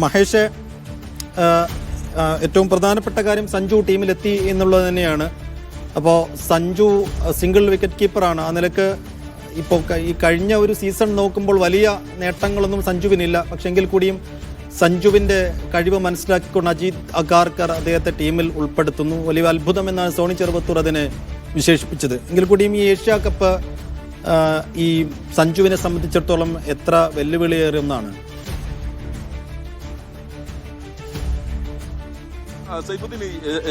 മഹേഷ്, ഏറ്റവും പ്രധാനപ്പെട്ട കാര്യം സഞ്ജു ടീമിലെത്തി എന്നുള്ളത് തന്നെയാണ്. അപ്പോൾ സഞ്ജു സിംഗിൾ വിക്കറ്റ് കീപ്പറാണ്. ആ നിലക്ക് ഇപ്പോൾ ഈ കഴിഞ്ഞ ഒരു സീസൺ നോക്കുമ്പോൾ വലിയ നേട്ടങ്ങളൊന്നും സഞ്ജുവിനില്ല. പക്ഷെ എങ്കിൽ കൂടിയും സഞ്ജുവിൻ്റെ കഴിവ് മനസ്സിലാക്കിക്കൊണ്ട് അജിത് അഗാർക്കർ അദ്ദേഹത്തെ ടീമിൽ ഉൾപ്പെടുത്തുന്നു. വലിയ അത്ഭുതം എന്നാണ് സോണി ചെറുവത്തൂർ അതിനെ വിശേഷിപ്പിച്ചത്. എങ്കിൽ കൂടിയും ഈ ഏഷ്യ കപ്പ് ഈ സഞ്ജുവിനെ സംബന്ധിച്ചിടത്തോളം എത്ര വെല്ലുവിളിയേറുന്നതാണ്? സൈഫുദ്ദീൻ,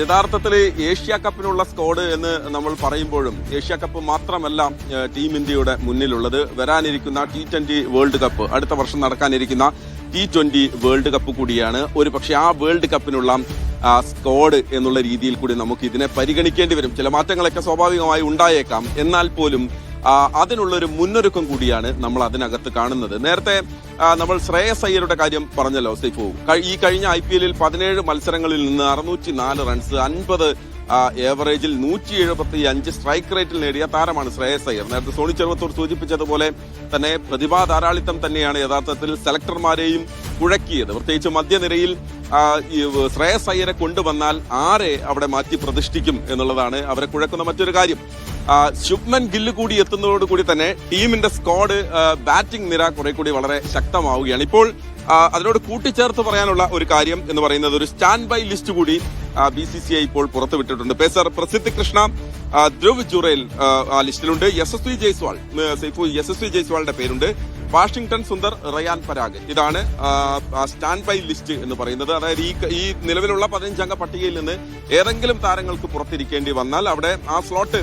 യഥാർത്ഥത്തിൽ ഏഷ്യ കപ്പിനുള്ള സ്ക്വാഡ് എന്ന് നമ്മൾ പറയുമ്പോഴും ഏഷ്യ കപ്പ് മാത്രമല്ല ടീം ഇന്ത്യയുടെ മുന്നിലുള്ളത്. വരാനിരിക്കുന്ന T20 വേൾഡ് കപ്പ്, അടുത്ത വർഷം നടക്കാനിരിക്കുന്ന T20 വേൾഡ് കപ്പ് കൂടിയാണ്. ഒരു പക്ഷേ ആ വേൾഡ് കപ്പിനുള്ള സ്ക്വാഡ് എന്നുള്ള രീതിയിൽ കൂടി നമുക്ക് ഇതിനെ പരിഗണിക്കേണ്ടി വരും. ചില മാറ്റങ്ങളൊക്കെ സ്വാഭാവികമായി ഉണ്ടായേക്കാം. എന്നാൽ പോലും അതിനുള്ളൊരു മുന്നൊരുക്കം കൂടിയാണ് നമ്മൾ അതിനകത്ത് കാണുന്നത്. നേരത്തെ നമ്മൾ ശ്രേയസ് അയ്യരുടെ കാര്യം പറഞ്ഞല്ലോ സൈഫു. ഈ കഴിഞ്ഞ IPL 17 മത്സരങ്ങളിൽ നിന്ന് 604 റൺസ്, 50 ഏവറേജിൽ 175 സ്ട്രൈക്ക് റേറ്റിൽ നേടിയ താരമാണ് ശ്രേയസ് അയ്യർ. നേരത്തെ സോണി ചെറുവത്തൂർ സൂചിപ്പിച്ചതുപോലെ തന്നെ പ്രതിഭാ ധാരാളിത്തം തന്നെയാണ് യഥാർത്ഥത്തിൽ സെലക്ടർമാരെയും കുഴക്കിയത്. പ്രത്യേകിച്ച് മധ്യനിരയിൽ ശ്രേയസ് അയ്യരെ കൊണ്ടുവന്നാൽ ആരെ അവിടെ മാറ്റി പ്രതിഷ്ഠിക്കും എന്നുള്ളതാണ് അവരെ കുഴക്കുന്ന മറ്റൊരു കാര്യം. ശുഭ്മൻ ഗില്ല് കൂടി എത്തുന്നതോടുകൂടി തന്നെ ടീമിന്റെ സ്ക്വാഡ്, ബാറ്റിംഗ് നിര കുറെ കൂടി വളരെ ശക്തമാവുകയാണ്. ഇപ്പോൾ അതിനോട് കൂട്ടിച്ചേർത്ത് പറയാനുള്ള ഒരു കാര്യം എന്ന് പറയുന്നത് ഒരു സ്റ്റാൻഡ് ബൈ ലിസ്റ്റ് കൂടി BCCI ഇപ്പോൾ പുറത്തുവിട്ടിട്ടുണ്ട്. പേസർ പ്രസിദ്ധ് കൃഷ്ണ, ധ്രുവ് ജുറേൽ ആ ലിസ്റ്റിലുണ്ട്. യശസ്വി ജയ്സ്വാൾ, സൈഫു യശസ്വി ജയ്സ്വാളിന്റെ പേരുണ്ട്. വാഷിംഗ്ടൺ സുന്ദർ, റയാൻ പരാഗ്. ഇതാണ് സ്റ്റാൻഡ് ബൈ ലിസ്റ്റ് എന്ന് പറയുന്നത്. അതായത് ഈ നിലവിലുള്ള 15 അംഗ പട്ടികയിൽ നിന്ന് ഏതെങ്കിലും താരങ്ങൾക്ക് പുറത്തിരിക്കേണ്ടി വന്നാൽ അവിടെ ആ സ്ലോട്ട്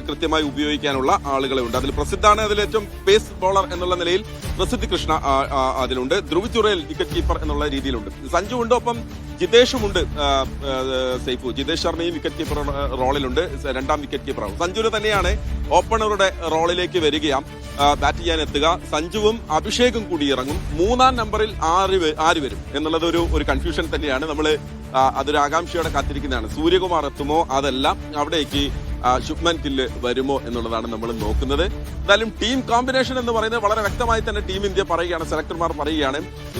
കൃത്യമായി ഉപയോഗിക്കാനുള്ള ആളുകളെ ഉണ്ട്. അതിൽ പ്രസിദ്ധാണ് അതിൽ ഏറ്റവും പേസ് ബോളർ എന്നുള്ള നിലയിൽ പ്രസിദ്ധ് കൃഷ്ണ അതിലുണ്ട്. ധ്രുവ് ചുറേൽ വിക്കറ്റ് കീപ്പർ എന്നുള്ള രീതിയിലുണ്ട്. സഞ്ജു ഉണ്ട്, ഒപ്പം ജിതേഷും ഉണ്ട്. സൈഫു ജിതേഷ് ശർമ്മയും വിക്കറ്റ് കീപ്പർ റോളിലുണ്ട്, 2ാം വിക്കറ്റ് കീപ്പറാണ്. സഞ്ജുവിന് തന്നെയാണ് ഓപ്പണറുടെ റോളിലേക്ക് വരികയാം, ബാറ്റ് ചെയ്യാൻ എത്തുക. സഞ്ജുവും അഭിഷേകും കൂടി ഇറങ്ങും. 3ാം നമ്പറിൽ ആര് വരും എന്നുള്ളത് ഒരു കൺഫ്യൂഷൻ തന്നെയാണ്. നമ്മൾ അതൊരു ആകാംക്ഷയോടെ കാത്തിരിക്കുന്നതാണ്. സൂര്യകുമാർ എത്തുമോ, അതല്ല അവിടേക്ക് ശുഭ്മൻ ഗില്ല് വരുമോ എന്നുള്ളതാണ് നമ്മൾ നോക്കുന്നത്. എന്തായാലും ടീം കോമ്പിനേഷൻ എന്ന് പറയുന്നത് വളരെ വ്യക്തമായി തന്നെ ടീം ഇന്ത്യ പറയുകയാണ്, സെലക്ടർമാർ പറയുകയാണ്.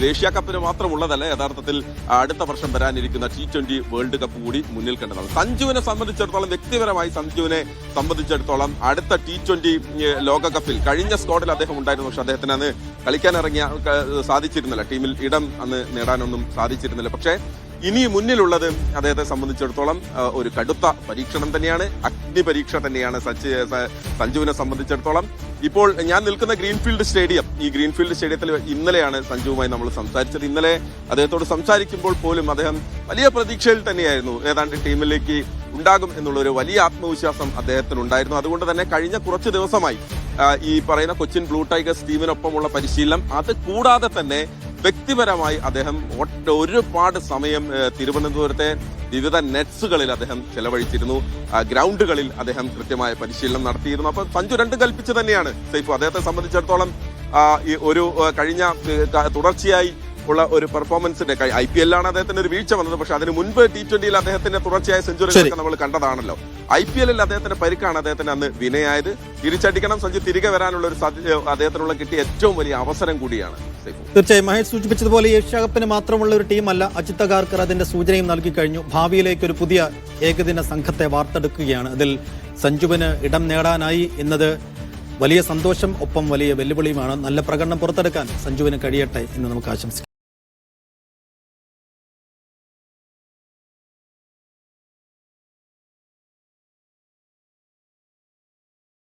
ഏഷ്യ കപ്പിന് മാത്രമുള്ളതല്ല, യഥാർത്ഥത്തിൽ അടുത്ത വർഷം വരാനിരിക്കുന്ന T20 വേൾഡ് കപ്പ് കൂടി മുന്നിൽ കണ്ടതാണ്. സഞ്ജുവിനെ സംബന്ധിച്ചിടത്തോളം, വ്യക്തിപരമായി സഞ്ജുവിനെ സംബന്ധിച്ചിടത്തോളം അടുത്ത T20 ലോകകപ്പിൽ കഴിഞ്ഞ സ്ക്വാഡിൽ അദ്ദേഹം ഉണ്ടായിരുന്നു. പക്ഷെ അദ്ദേഹത്തിന് അന്ന് കളിക്കാൻ സാധിച്ചിരുന്നില്ല, ടീമിൽ ഇടം അന്ന് നേടാനൊന്നും സാധിച്ചിരുന്നില്ല. പക്ഷേ ഇനി മുന്നിലുള്ളത് അദ്ദേഹത്തെ സംബന്ധിച്ചിടത്തോളം ഒരു കടുത്ത പരീക്ഷണം തന്നെയാണ്, അഗ്നി പരീക്ഷ തന്നെയാണ് സഞ്ജുവിനെ സംബന്ധിച്ചിടത്തോളം. ഇപ്പോൾ ഞാൻ നിൽക്കുന്ന ഗ്രീൻഫീൽഡ് സ്റ്റേഡിയം, ഈ ഗ്രീൻഫീൽഡ് സ്റ്റേഡിയത്തിൽ ഇന്നലെയാണ് സഞ്ജുവുമായി നമ്മൾ സംസാരിച്ചത്. ഇന്നലെ അദ്ദേഹത്തോട് സംസാരിക്കുമ്പോൾ പോലും അദ്ദേഹം വലിയ പ്രതീക്ഷയിൽ തന്നെയായിരുന്നു, ഏതാണ്ട് ടീമിലേക്ക് ഉണ്ടാകും എന്നുള്ളൊരു വലിയ ആത്മവിശ്വാസം അദ്ദേഹത്തിനുണ്ടായിരുന്നു. അതുകൊണ്ട് തന്നെ കഴിഞ്ഞ കുറച്ച് ദിവസമായി ഈ പറയുന്ന കൊച്ചിൻ ബ്ലൂ ടൈഗേഴ്സ് ടീമിനൊപ്പമുള്ള പരിശീലനം, അത് കൂടാതെ തന്നെ വ്യക്തിപരമായി അദ്ദേഹം ഒരുപാട് സമയം തിരുവനന്തപുരത്തെ വിവിധ നെറ്റ്സുകളിൽ അദ്ദേഹം ചെലവഴിച്ചിരുന്നു. ഗ്രൗണ്ടുകളിൽ അദ്ദേഹം കൃത്യമായ പരിശീലനം നടത്തിയിരുന്നു. അപ്പൊ സഞ്ജു 2 കൽപ്പിച്ച് തന്നെയാണ് സൈഫു. അദ്ദേഹത്തെ സംബന്ധിച്ചിടത്തോളം ഒരു കഴിഞ്ഞ തുടർച്ചയായി ഉള്ള ഒരു പെർഫോമൻസിന്റെ IPL അദ്ദേഹത്തിന് ഒരു വീഴ്ച വന്നത്. പക്ഷെ അതിന് മുൻപ് T20 അദ്ദേഹത്തിന്റെ തുടർച്ചയായ സെഞ്ചുറികളൊക്കെ നമ്മൾ കണ്ടതാണല്ലോ. IPL അദ്ദേഹത്തിന്റെ പരിക്കാണ് അദ്ദേഹത്തിന് അന്ന് വിനയായത്. തിരിച്ചടിക്കണം, സഞ്ജു തിരികെ വരാനുള്ള ഒരു അദ്ദേഹത്തിനുള്ള കിട്ടിയ ഏറ്റവും വലിയ അവസരം കൂടിയാണ്. തീർച്ചയായും മഹേഷ് സൂചിപ്പിച്ചതുപോലെ ഏഷ്യ കപ്പിന് മാത്രമുള്ള ഒരു ടീമല്ല. അജിത് അഗാർക്കർ അതിന്റെ സൂചനയും നൽകി കഴിഞ്ഞു. ഭാവിയിലേക്ക് ഒരു പുതിയ ഏകദിന സംഘത്തെ വാർത്തെടുക്കുകയാണ്. അതിൽ സഞ്ജുവിന് ഇടം നേടാനായി എന്നത് വലിയ സന്തോഷം, ഒപ്പം വലിയ വെല്ലുവിളിയുമാണ്. നല്ല പ്രകടനം പുറത്തെടുക്കാൻ സഞ്ജുവിന് കഴിയട്ടെ എന്ന് നമുക്ക് ആശംസിക്കാം.